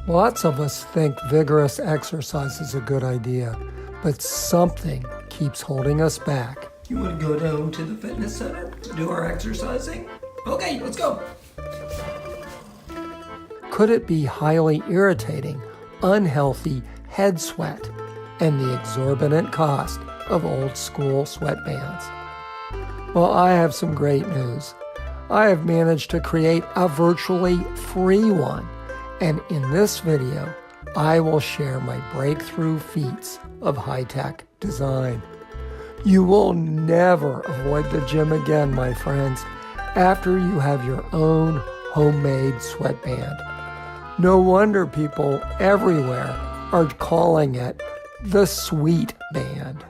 Lots of us think vigorous exercise is a good idea, but something keeps holding us back. You want to go down to the fitness center to do our exercising? Okay, let's go. Could it be highly irritating, unhealthy head sweat and the exorbitant cost of old school sweatbands? Well, I have some great news. I have managed to create a virtually free one, and in this video, I will share my breakthrough feats of high-tech design. You will never avoid the gym again, my friends, after you have your own homemade sweatband. No wonder people everywhere are calling it the Sweetband.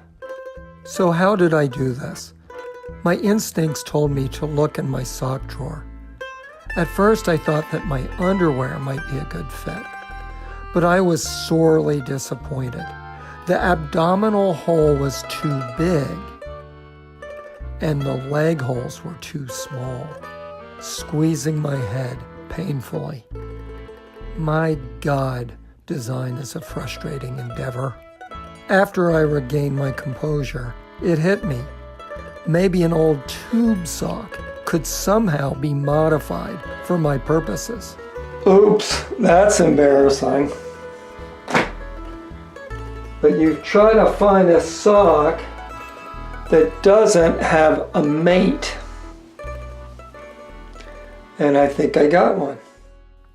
So how did I do this? My instincts told me to look in my sock drawer. At first I thought that my underwear might be a good fit, but I was sorely disappointed. The abdominal hole was too big, and the leg holes were too small, squeezing my head painfully. My God, design is a frustrating endeavor. After I regained my composure, it hit me. Maybe an old tube sock could somehow be modified for my purposes. Oops, that's embarrassing. But you try to find a sock that doesn't have a mate. And I think I got one.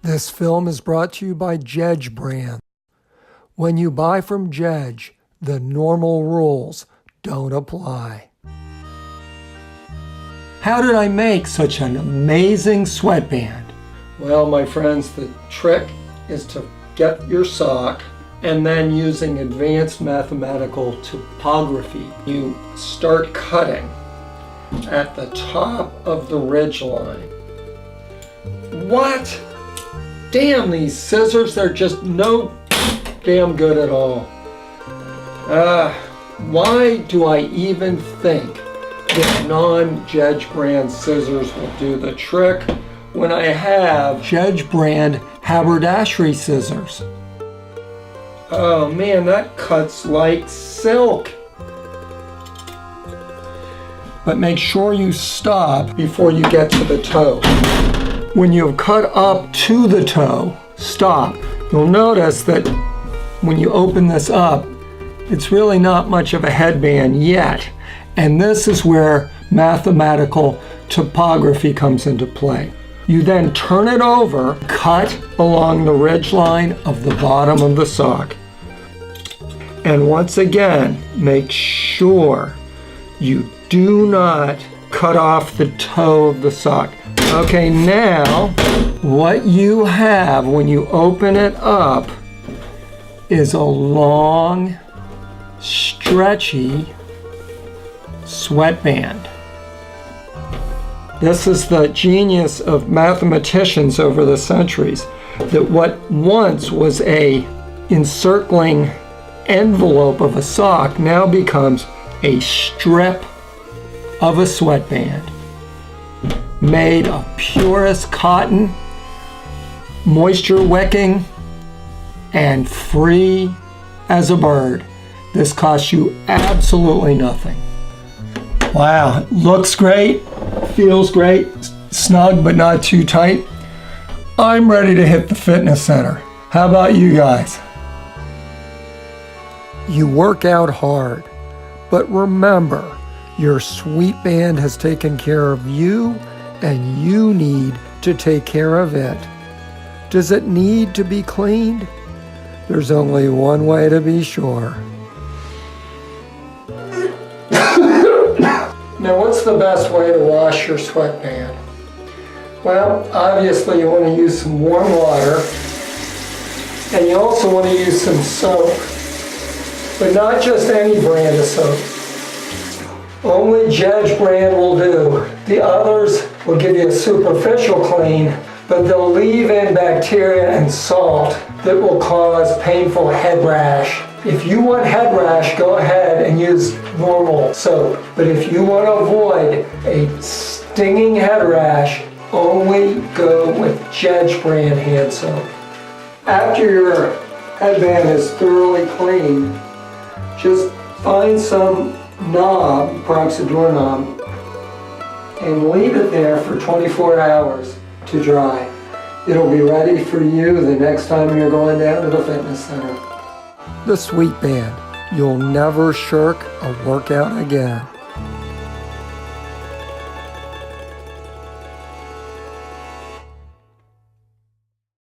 This film is brought to you by Jedge Brand. When you buy from Jedge, the normal rules don't apply. How did I make such an amazing sweatband? Well, my friends, the trick is to get your sock, and then using advanced mathematical topography, you start cutting at the top of the ridge line. What? Damn, these scissors, they're just no damn good at all. Why do I even think that non-Jedge brand scissors will do the trick when I have Jedge brand haberdashery scissors? Oh man, that cuts like silk. But make sure you stop before you get to the toe. When you've cut up to the toe, stop. You'll notice that when you open this up, it's really not much of a headband yet. And this is where mathematical topography comes into play. You then turn it over, cut along the ridge line of the bottom of the sock. And once again, make sure you do not cut off the toe of the sock. Okay, now what you have when you open it up is a long, stretchy sweatband. This is the genius of mathematicians over the centuries, that what once was a encircling envelope of a sock now becomes a strip of a sweatband made of purest cotton, moisture wicking, and free as a bird. This costs you absolutely nothing. Wow, it looks great, feels great, snug but not too tight. I'm ready to hit the fitness center. How about you guys? You work out hard, but remember, your Sweetband has taken care of you, and you need to take care of it. Does it need to be cleaned? There's only one way to be sure. Now, what's the best way to wash your sweatband? Well, obviously you want to use some warm water, and you also want to use some soap, but not just any brand of soap. Only Jedge brand will do. The others will give you a superficial clean, but they'll leave in bacteria and salt that will cause painful head rash. If you want head rash, go ahead and use normal soap. But if you want to avoid a stinging head rash, only go with Judge brand hand soap. After your headband is thoroughly clean, just find some knob, perhaps a doorknob, and leave it there for 24 hours to dry. It'll be ready for you the next time you're going down to the fitness center. The Sweetband. You'll never shirk a workout again.